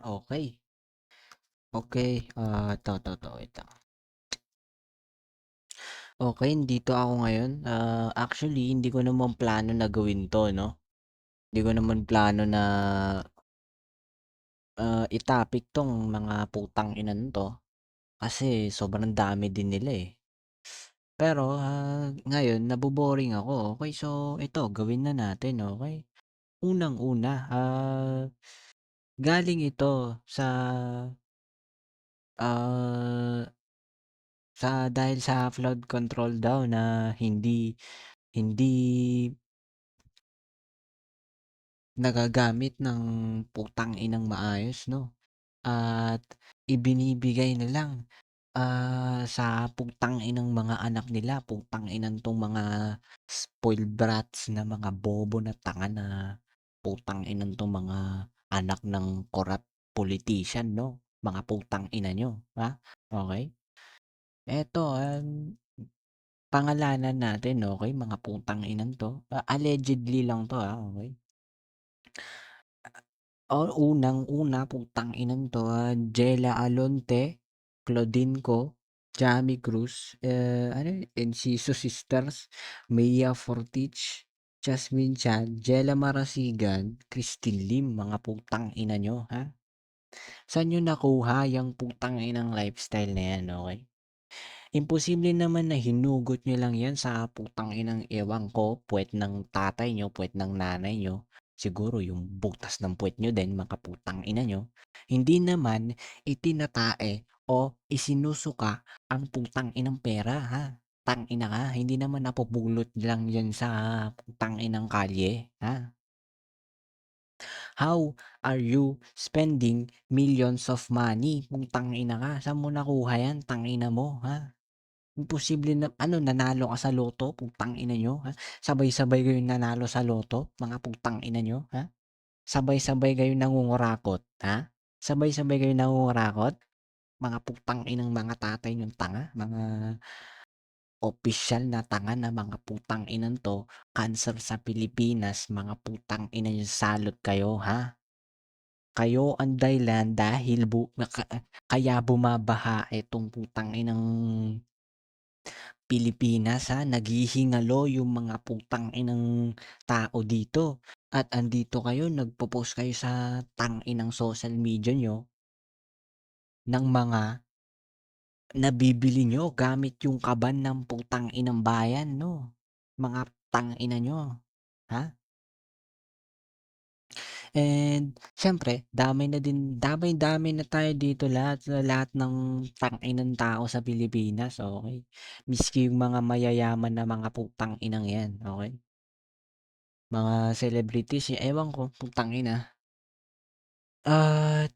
Okay. Okay. 'To, wait lang. Okey, dito ako ngayon. Actually hindi ko naman plano na gawin 'to 'no. Hindi ko naman plano na, i-topic 'tong mga putang-inang 'to, kasi sobrang dami din nila, eh. Pero, ngayon nabo-boring ako, okey. So ito gawin na natin, okey. Unang-una, galing ito ah, dahil sa flood control daw na hindi hindi nagagamit ng putang-inang maayos 'no, at ibinibigay na lang, sa putang-inang mga anak nila, putang-inang 'tong mga spoiled brats na mga bobo na tanga na putang-inang 'tong mga anak ng corrupt politician 'no, mga putang-ina niyo, ha, okey? Eto, pangalanan natin, okey, mga putang-inang 'to, allegedly lang 'to, okey? Unang-una, putang-inang 'to, Jella Alonte, Claudine Co, Jamie Cruz, ano yun, Enciso Sisters, Mia Fortich, Jasmine Chan, Jella Marasigan, Christine Lim, mga putang-ina niyo, ha? Saan niyo nakuha yang putang-inang lifestyle na yan, okey? Imposible naman na hinugot niyo lang 'yan sa putang-inang ewan ko, puwet ng tatay niyo, puwet ng nanay niyo, siguro yung butas ng puwet niyo din mga putang-ina niyo. Hindi naman itinatae o isinusuka ang putang-inang pera, ha. Tang-ina ka, hindi naman napupulot lang 'yan sa putang-inang kalye, ha. How are you spending millions of money, putang-ina ka, saan mo nakuha 'yan, tang-ina mo, ha? Imposible na ano, nanalo ka sa lotto, putang-ina niyo, ha? Sabay-sabay kayong nanalo sa lotto, mga putang-ina niyo, ha? Sabay-sabay kayong nangungurakot, ha? Sabay-sabay kayong nangungurakot, mga putang-inang mga tatay niyong tanga, mga opisyal na tanga na mga putang-inang 'to, cancer sa Pilipinas, mga putang-ina niyo, salot kayo, ha? Kayo ang dahilan dahil kaya bumabaha itong putang-inang Pilipinas, naghihingalo yung mga putang-inang tao dito at andito kayo nagpo-post kayo sa tang-inang social media niyo ng mga nabibili niyo gamit yung kaban ng putang-inang bayan 'no, mga tang-ina niyo, ha? And siyempre damay-damay na tayo dito lahat sa lahat ng tang-inang tao sa Pilipinas, okey? Miski yung mga mayayaman na mga putang-inang 'yan, okey? Mga celebrities, ewan ko, putang-ina. At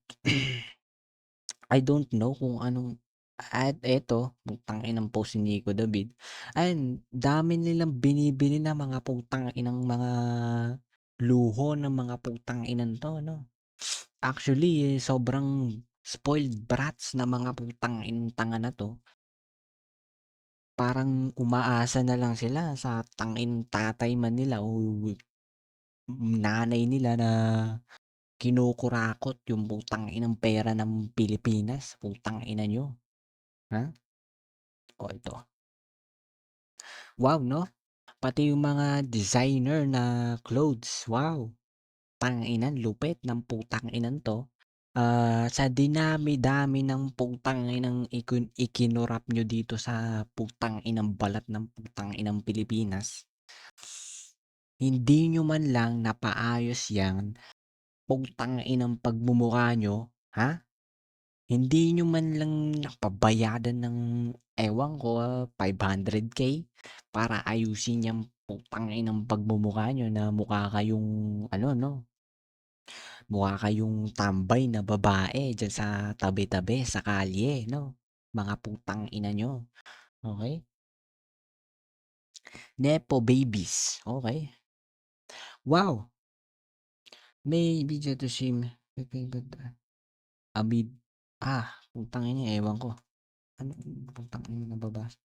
I don't know kung anong at eto, putang-inang post ni Nico David, ayan, dami nilang binibili na mga putang-inang mga luho ng mga putang-inang 'to 'no. Actually, sobrang spoiled brats na mga putang-inang tanga na 'to, parang umaasa na lang sila sa tang-inang tatay man nila o nanay nila na kinukurakot yung putang-inang pera ng Pilipinas, putang-ina niyo, ha? Oh, ito, wow 'no, pati yung mga designer na clothes, wow, tang-ina lupit ng putang-inang 'to. Sa dinami-dami ng putang-inang ikinurap niyo dito sa putang-inang balat ng putang-inang Pilipinas, hindi niyo man lang napaayos 'yang putang-inang pagmumukha niyo, ha? Hindi niyo man lang napabayadan ng ewan ko, 500K para ayusin yang putang-inang pagmumukha niyo na mukha kayong ano 'no, mukha kayong tambay na babae diyan sa tabi-tabi sa kalye 'no, mga putang-ina niyo, okey? Nepo babies, okey? Wow, may video to shame amid putang-ina ewan ko, ano putang-ina nababasa.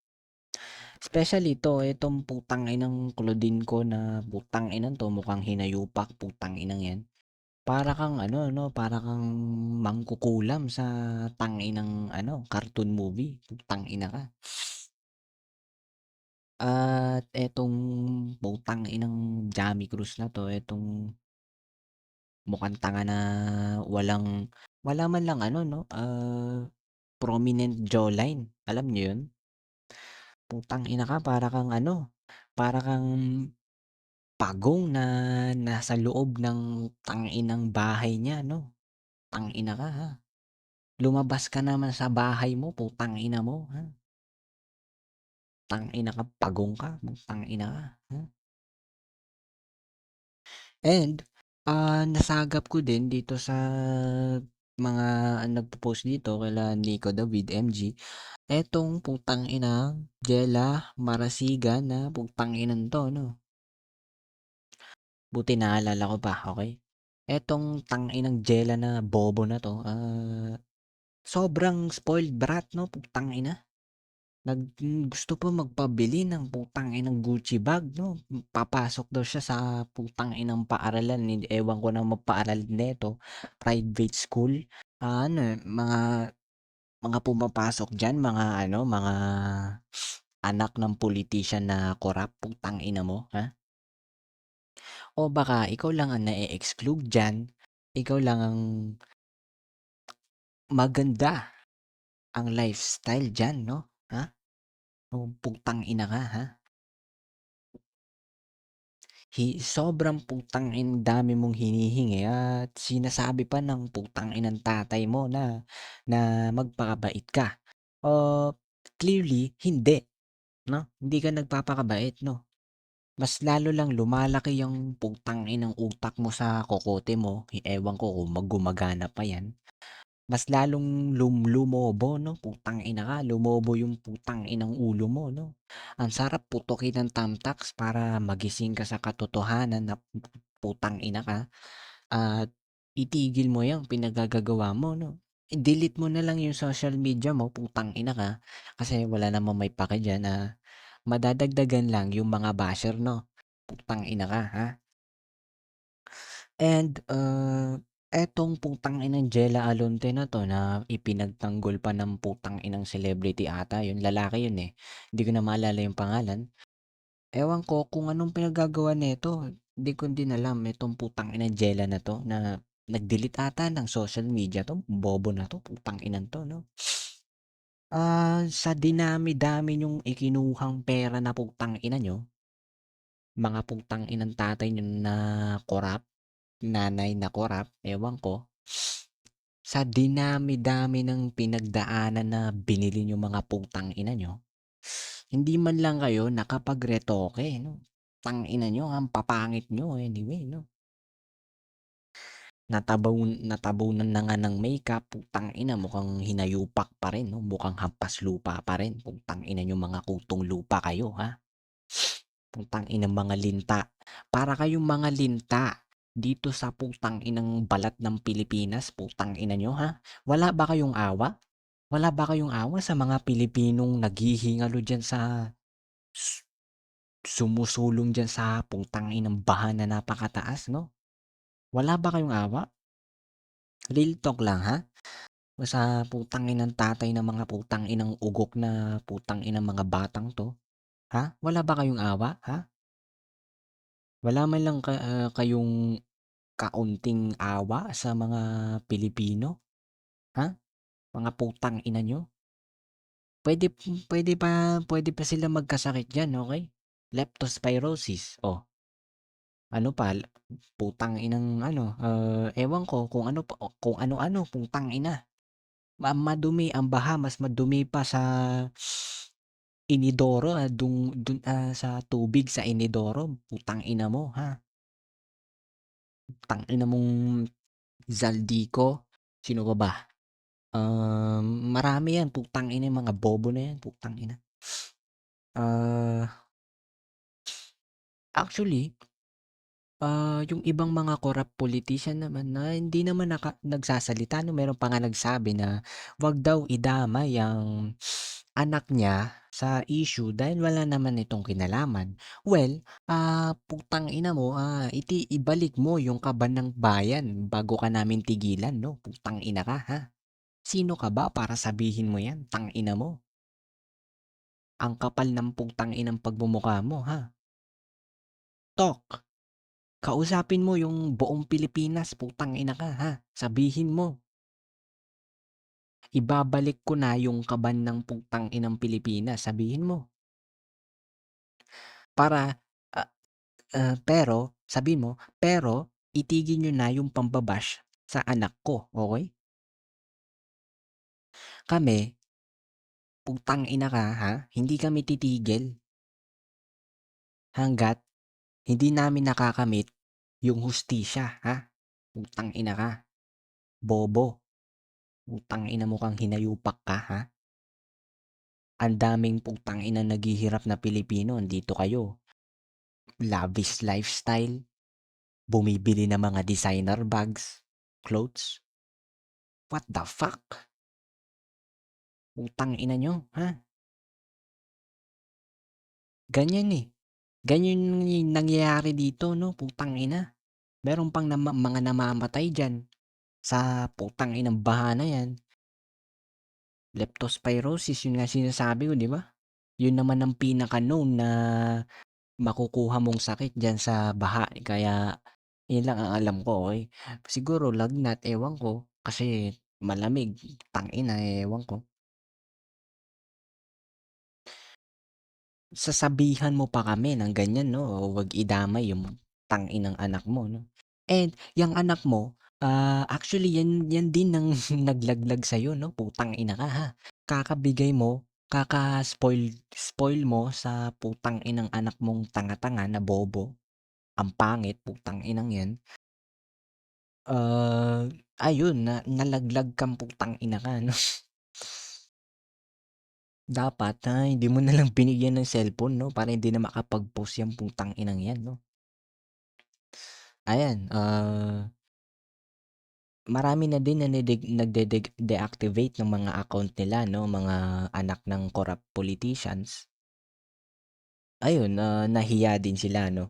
Especially 'tong putang-inang Claudine ko na putang-inang 'to mukhang hinayupak, putang-inang 'yan. Para kang ano 'no, para kang mangkukulam sa tanginang ano, cartoon movie, putang-ina ka. At etong putang-inang Jamie Cruz na 'to, etong mukhang tanga na walang wala man lang ano 'no, prominent jawline, alam niyo 'yun? Putang-ina ka, para kang ano, para kang pagong na nasa loob ng tanginang bahay niya 'no, tang-ina ka, ha. Lumabas ka naman sa bahay mo, putang-ina mo, ha. Tang-ina ka, pagong ka, putang-ina ka, ha. And, nasagap ko din dito sa mga nagpo-post dito kila Nico David, MG, etong putang-inang Jella Marasigan na putang-inang 'to 'no. Buti naalala ko pa, okey. Etong tang-inang Jella na bobo na 'to, sobrang spoiled brat 'no, putang-ina. Gusto pa magpabili ng putang-inang Gucci bag 'no, papasok daw siya sa putang-inang paaralan, ewan ko naman paaralan nito, private school. Ano, mga pumapasok diyan mga ano, mga anak ng politician na korap, putang-ina mo, ha? O baka ikaw lang ang na-e-exclude diyan, ikaw lang ang maganda ang lifestyle diyan 'no, ha? O putang-ina ka, ha? Sobrang dami mong hinihingi at sinasabi pa ng putang-inang tatay mo na magpakabait ka. Oh, clearly hindi 'no, hindi ka nagpapakabait 'no. Mas lalo lang lumalaki yung putang-inang utak mo sa kokote mo, ewan ko kung gumagana pa yan. Mas lalong lumobo 'no, putang-ina ka, lumobo yung putang-inang ulo mo 'no. Ang sarap putukin ng thumbtacks para magising ka sa katotohanan na putang-ina ka at itigil mo yang pinagagagawa mo 'no. I-delete mo na lang yung social media mo, putang-ina ka, kasi wala namang may pake diyan, madadagdagan lang yung mga basher 'no, putang-ina ka, ha. And, etong putang-inang Jella Alonte na 'to na ipinagtanggol pa ng putang-inang celebrity ata yun, lalaki yun, eh, hindi ko na maalala yung pangalan. Ewan ko kung anong pinagagawa nito, hindi ko din alam itong putang-inang Jella na 'to na nag-delete ata ng social media 'to, bobo na 'to, putang-ina 'to 'no. Sa dinami-dami niyong ikinuhang pera na putang-ina niyo, mga putang-inang tatay niyo na korap, nanay na korap, ewan ko. Sa dinami-dami ng pinagdaanan na binili niyong mga putang-ina niyo, hindi man lang kayo nakapag-retoke 'no. Tang-ina niyo, ang papangit niyo anyway 'no. Natabunan na nga ng makeup, putang-ina mukhang hinayupak pa rin 'no, mukhang hampas lupa pa rin, putang-ina niyong mga kutong lupa kayo, ha. Putang-inang mga linta. Para kayong mga linta dito sa putang-inang balat ng Pilipinas, putang-ina niyo, ha. Wala ba kayong awa? Wala ba kayong awa sa mga Pilipinong naghihingalo diyan sa su sumusulong diyan sa putang-inang baha na napakataas 'no? Wala ba kayong awa? Real talk lang, ha? Sa putang-inang tatay ng mga putang-inang ugok na putang-inang mga batang 'to, ha? Wala ba kayong awa, ha? Wala man lang kayong kaunting awa sa mga Pilipino, ha? Mga putang-ina niyo. Puwede pa sila magkasakit diyan, okey? Leptospirosis, oh, ano pa, putang-inang ano, ewan ko kung ano pa kung ano-ano, putang-ina. Madumi ang baha, mas madumi pa sa inidoro, sa tubig sa inidoro, putang-ina mo, ha? Tang-ina mong Zaldico, sino pa ba? Marami 'yan, putang-ina yung mga bobo na 'yan, putang-ina. Ah, actually, yung ibang mga corrupt politician naman na hindi naman nagsasalita 'no, meron pa nga nagsabi na 'wag daw idamay ang anak niya sa issue dahil wala naman itong kinalaman. Well, putang ina mo, ibalik mo yung kaban ng bayan bago ka namin tigilan 'no, putang ina ka, ha? Sino ka ba para sabihin mo 'yan, tang-ina mo? Ang kapal ng putang inang pagmumukha mo, ha? Talk, kausapin mo yung buong Pilipinas, putang ina ka, ha? Sabihin mo, ibabalik ko na yung kaban ng putang inang Pilipinas, sabihin mo. Para, ah, pero sabihin mo, pero itigil niyo na yung pamba sa anak ko, okey? Kami, putang ina ka, ha? Hindi kami titigil hangga't hindi namin nakakamit yung hustisya, ha? Putang ina ka, bobo. Putang ina mo kang hinayupak ka, ha? Ang daming putang inang naghihirap na Pilipino, andito kayo. Lavish lifestyle, bumibili ng mga designer bags, clothes. What the fuck? Putang ina niyo, ha? Ganyan, eh. Ganyan yung nangyayari dito 'no, putang ina. Meron pang mga namamatay diyan sa putang inang baha na 'yan. Leptospirosis, yun nga sinasabi ko, 'di ba? Yun naman ang pinaka-known na makukuha mong sakit diyan sa baha, kaya yun lang ang alam ko, okey? Siguro lagnat, ewan ko, kasi malamig, tangina, ewan ko. Sasabihan mo pa kami ng ganyan 'no, o wag idamay yung tanginang anak mo 'no. And yang anak mo, actually yan yan din ang naglaglag sa'yo 'no, putang ina ka, ha. Kakabigay mo, spoil spoil mo sa putang inang anak mong tanga-tanga na bobo, ang pangit, putang inang 'yan. Ah, ayun nalaglag kang putang ina ka 'no. Dapat, hindi mo na lang binigyan ng cellphone 'no, para hindi na makapag-post yang putang inang 'yan 'no. Ayan, marami na din na deactivate ng mga account nila 'no, mga anak ng corrupt politicians. Ayun, nahiya din sila 'no.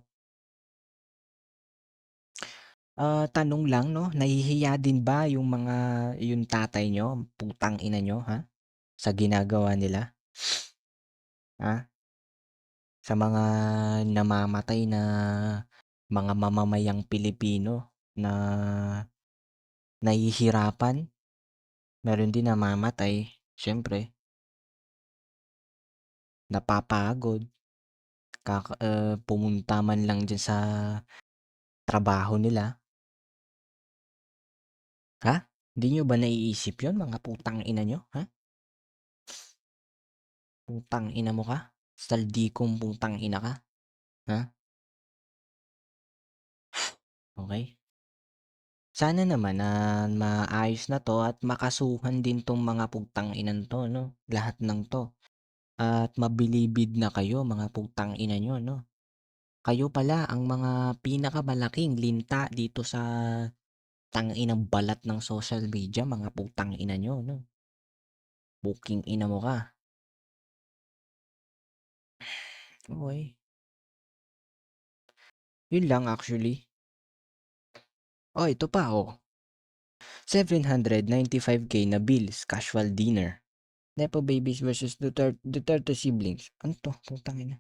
Tanong lang 'no, nahihiya din ba yung tatay niyo, putang ina niyo, ha, sa ginagawa nila? Ha? Sa mga namamatay na mga mamamayang Pilipino na nahihirapan, meron din namamatay, siyempre napapagod, pumunta man lang diyan sa trabaho nila, ha? Hindi niyo ba naiisip 'yun, mga putang ina niyo, ha? Putang ina mo ka, saldikong putang ina ka, ha? Okey. Sana naman na maayos na 'to at makasuhan din 'tong mga putang inang 'to 'no, lahat ng 'to. At mabilibid na kayo, mga putang ina niyo 'no. Kayo pala ang mga pinakamalaking linta dito sa tanginang balat ng social media, mga putang ina niyo 'no. Puking ina mo ka. Okey, yun lang actually. Oh, ito pa, 795K na bills, casual dinner. Nepo babies versus Duterte siblings. Ano 'to, putang ina.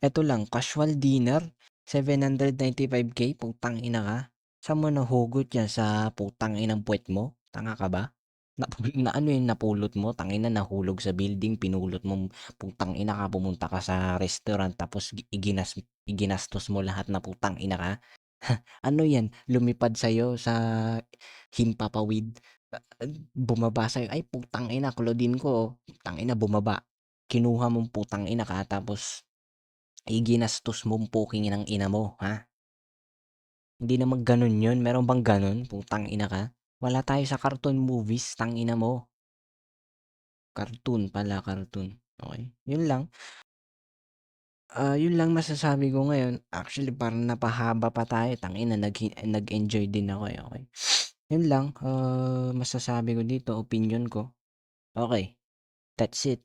Eto lang, casual dinner, 795K, putang ina ka. Saan mo nahugot yan, sa putang inang puwet mo? Tanga ka ba? Na ano yung napulot mo, tangina nahulog sa building, pinulot mong putang ina ka, pumunta ka sa restaurant tapos iginastos mo lahat na putang ina ka? Ano yan, lumipad sa'yo sa himpapawid, bumaba sa'yo, "Ay putang ina, Claudine ko, putang ina bumaba." Kinuha mong putang ina ka tapos ginastos mong puking inang ina mo, ha? Hindi naman gano'n 'yun, meron bang gano'n, putang ina ka? Wala tayo sa cartoon movies, tangina mo. Cartoon pala, cartoon, okey. 'Yun lang masasabi ko ngayon. Actually parang napahaba pa tayo, tangina nag-enjoy din ako, eh, okey. 'Yun lang, masasabi ko dito, opinyon ko. Okey, That's it.